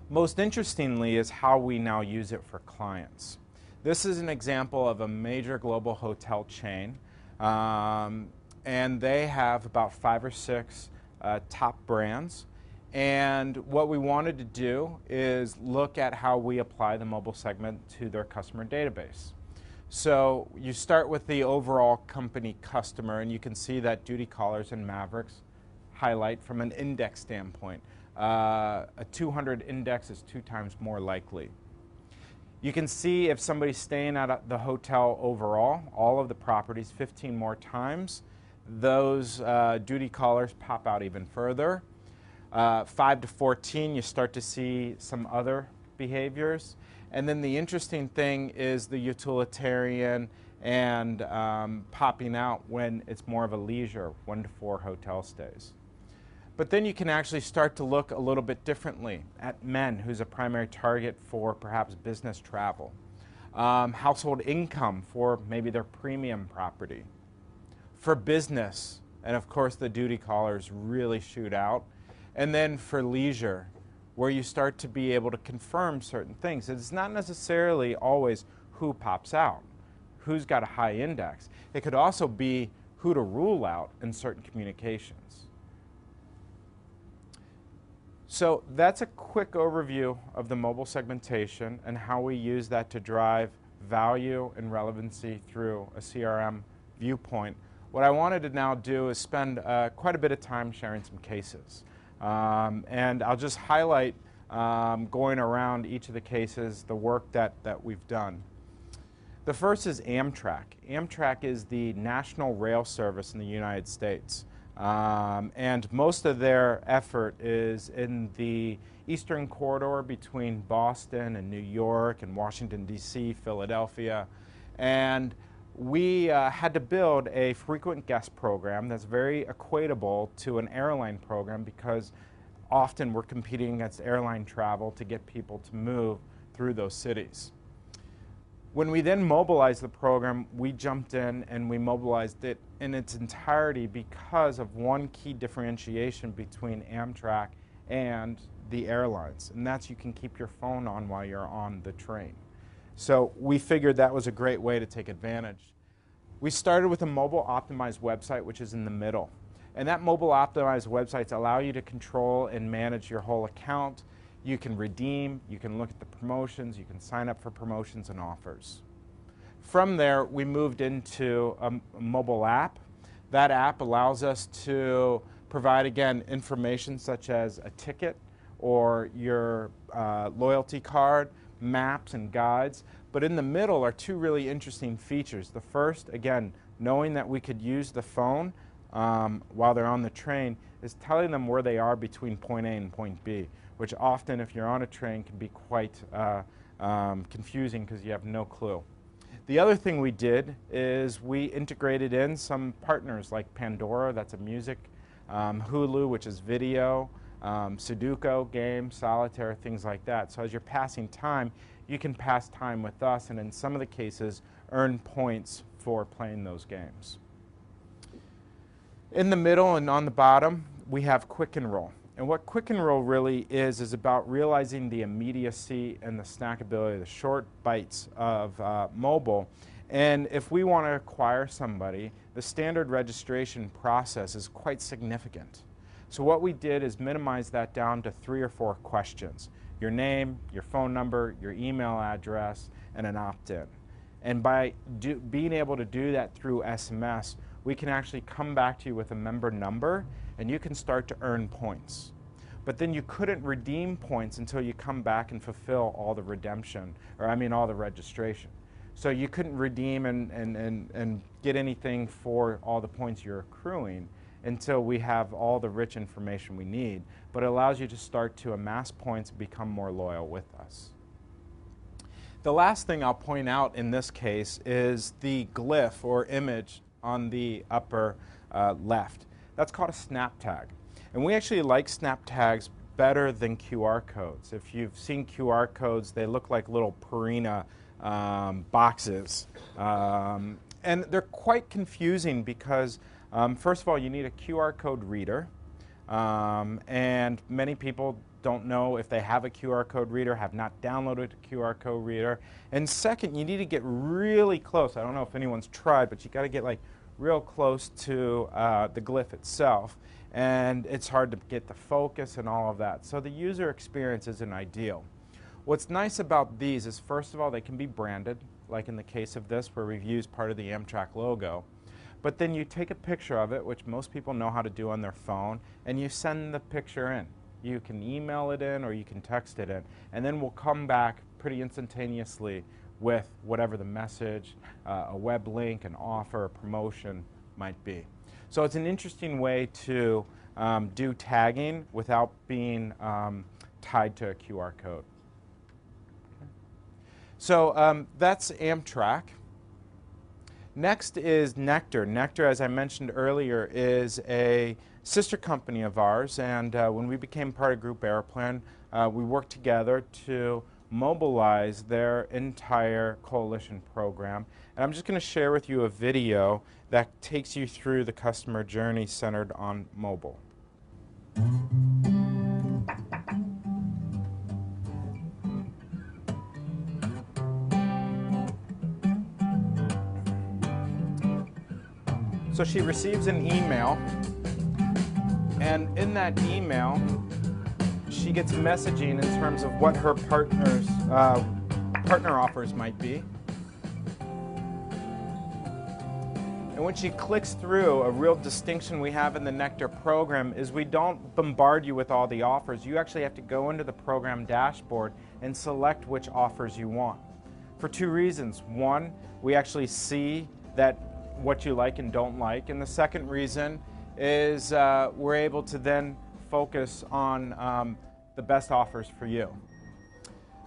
Most interestingly is how we now use it for clients. This is an example of a major global hotel chain, and they have about 5 or 6 top brands. And what we wanted to do is look at how we apply the mobile segment to their customer database. So you start with the overall company customer, and you can see that duty callers and Mavericks highlight from an index standpoint. A 200 index is 2 times more likely. You can see if somebody's staying at the hotel overall, all of the properties 15 more times, those duty callers pop out even further. 5 to 14, you start to see some other behaviors. And then the interesting thing is the utilitarian and popping out when it's more of a leisure, 1 to 4 hotel stays. But then you can actually start to look a little bit differently at men, who's a primary target for perhaps business travel. Household income for maybe their premium property. For business, and of course the duty callers really shoot out. And then for leisure, where you start to be able to confirm certain things. It's not necessarily always who pops out, who's got a high index. It could also be who to rule out in certain communications. So that's a quick overview of the mobile segmentation and how we use that to drive value and relevancy through a CRM viewpoint. What I wanted to now do is spend quite a bit of time sharing some cases. And I'll just highlight going around each of the cases, the work that we've done. The first is Amtrack. Amtrack is the national rail service in the United States. And most of their effort is in the eastern corridor between Boston and New York and Washington, D.C., Philadelphia. And we had to build a frequent guest program that's very equatable to an airline program, because often we're competing against airline travel to get people to move through those cities. When we then mobilized the program, we jumped in and we mobilized it in its entirety because of one key differentiation between Amtrack and the airlines, and that's you can keep your phone on while you're on the train. So we figured that was a great way to take advantage. We started with a mobile optimized website, which is in the middle. And that mobile optimized websites allow you to control and manage your whole account. You can redeem, you can look at the promotions, you can sign up for promotions and offers. From there, we moved into a mobile app. That app allows us to provide, again, information such as a ticket or your loyalty card, maps and guides. But in the middle are 2 really interesting features. The first, again, knowing that we could use the phone while they're on the train, is telling them where they are between point A and point B, which often, if you're on a train, can be quite confusing because you have no clue. The other thing we did is we integrated in some partners like Pandora, that's a music, Hulu, which is video, Sudoku, games, solitaire, things like that. So as you're passing time, you can pass time with us, and in some of the cases, earn points for playing those games. In the middle and on the bottom, we have Quick Enroll. And what Quick Enroll really is about realizing the immediacy and the snackability, the short bites of mobile. And if we want to acquire somebody, the standard registration process is quite significant. So what we did is minimize that down to 3 or 4 questions. Your name, your phone number, your email address, and an opt-in. And by being able to do that through SMS, we can actually come back to you with a member number, and you can start to earn points. But then you couldn't redeem points until you come back and fulfill all the redemption, or all the registration. So you couldn't redeem and get anything for all the points you're accruing until we have all the rich information we need. But it allows you to start to amass points and become more loyal with us. The last thing I'll point out in this case is the glyph or image on the upper left. That's called a snap tag. And we actually like snap tags better than QR codes. If you've seen QR codes, they look like little Purina boxes. And they're quite confusing because, first of all, you need a QR code reader. And many people don't know if they have a QR code reader, have not downloaded a QR code reader. And second, you need to get really close. I don't know if anyone's tried, but you got to get like real close to the glyph itself. And it's hard to get the focus and all of that. So the user experience isn't ideal. What's nice about these is, first of all, they can be branded, like in the case of this where we've used part of the Amtrack logo. But then you take a picture of it, which most people know how to do on their phone, and you send the picture in. You can email it in or you can text it in. And then we'll come back pretty instantaneously with whatever the message, a web link, an offer, a promotion might be. So it's an interesting way to do tagging without being tied to a QR code. So that's Amtrack. Next is Nectar. Nectar, as I mentioned earlier, is a sister company of ours, and when we became part of Group Airplane, we worked together to mobilize their entire coalition program. And I'm just going to share with you a video that takes you through the customer journey centered on mobile. So she receives an email, and in that email, she gets messaging in terms of what her partner offers might be. And when she clicks through, a real distinction we have in the Nectar program is we don't bombard you with all the offers. You actually have to go into the program dashboard and select which offers you want. For two reasons. One, we actually see that what you like and don't like. And the second reason is we're able to then focus on the best offers for you.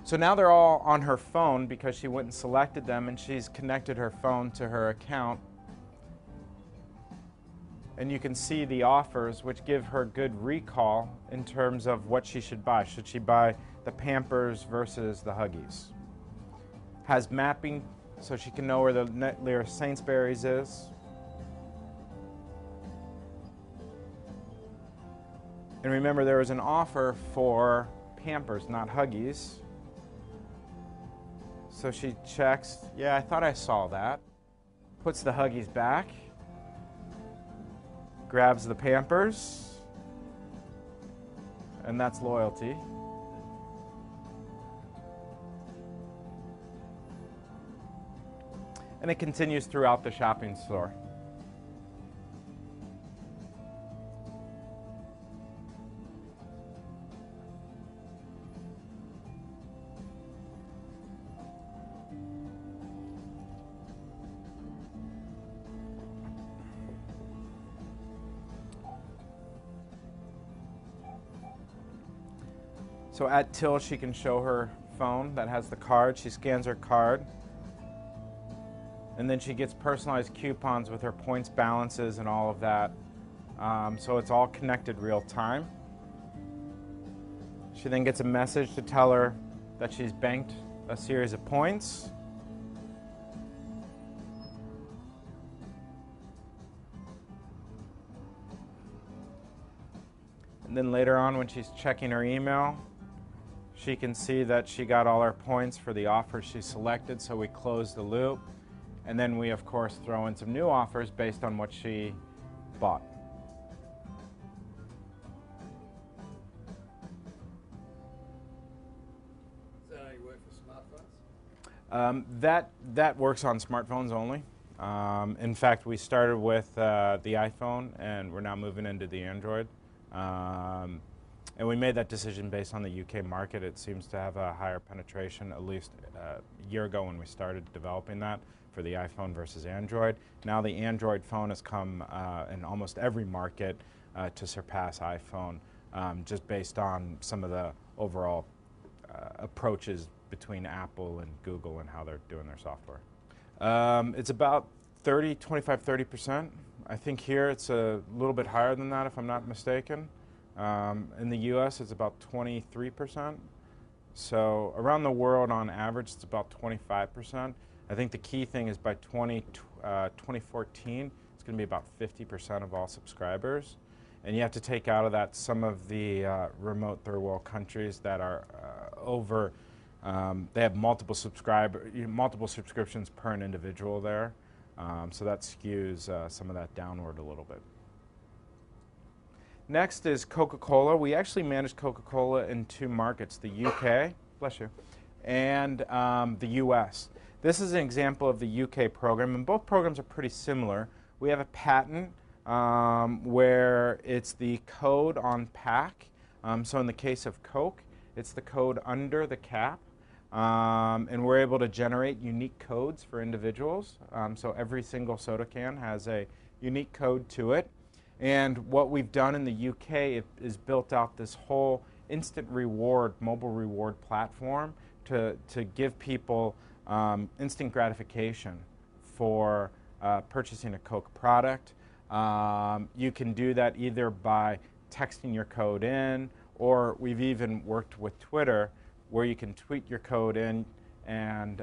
So now they're all on her phone because she went and selected them, and she's connected her phone to her account. And you can see the offers, which give her good recall in terms of what she should buy. Should she buy the Pampers versus the Huggies? Has mapping so she can know where the nearest Sainsbury's is. And remember, there was an offer for Pampers, not Huggies. So she checks, yeah, I thought I saw that. Puts the Huggies back. Grabs the Pampers. And that's loyalty. And it continues throughout the shopping store. So at till, she can show her phone that has the card. She scans her card. And then she gets personalized coupons with her points balances and all of that. So it's all connected real time. She then gets a message to tell her that she's banked a series of points. And then later on, when she's checking her email, she can see that she got all her points for the offer she selected, so we close the loop. And then we, of course, throw in some new offers based on what she bought. Does that only work for smartphones? That works on smartphones only. In fact, we started with the iPhone, and we're now moving into the Android. And we made that decision based on the UK market. It seems to have a higher penetration, at least a year ago when we started developing that for the iPhone versus Android. Now the Android phone has come in almost every market to surpass iPhone, just based on some of the overall approaches between Apple and Google and how they're doing their software. It's about 25-30%. I think here it's a little bit higher than that, if I'm not mistaken. In the US, it's about 23%. So around the world, on average, it's about 25%. I think the key thing is by 2014, it's going to be about 50% of all subscribers. And you have to take out of that some of the remote third world countries that are they have multiple subscriptions per an individual there. So that skews some of that downward a little bit. Next is Coca-Cola. We actually manage Coca-Cola in 2 markets, the UK, bless you, and the US. This is an example of the UK program, and both programs are pretty similar. We have a patent where it's the code on pack. So in the case of Coke, it's the code under the cap. And we're able to generate unique codes for individuals. So every single soda can has a unique code to it. And what we've done in the UK is built out this whole instant reward, mobile reward platform to give people instant gratification for purchasing a Coke product. You can do that either by texting your code in, or we've even worked with Twitter where you can tweet your code in and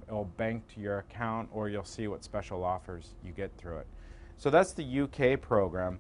it'll bank to your account, or you'll see what special offers you get through it. So that's the UK program.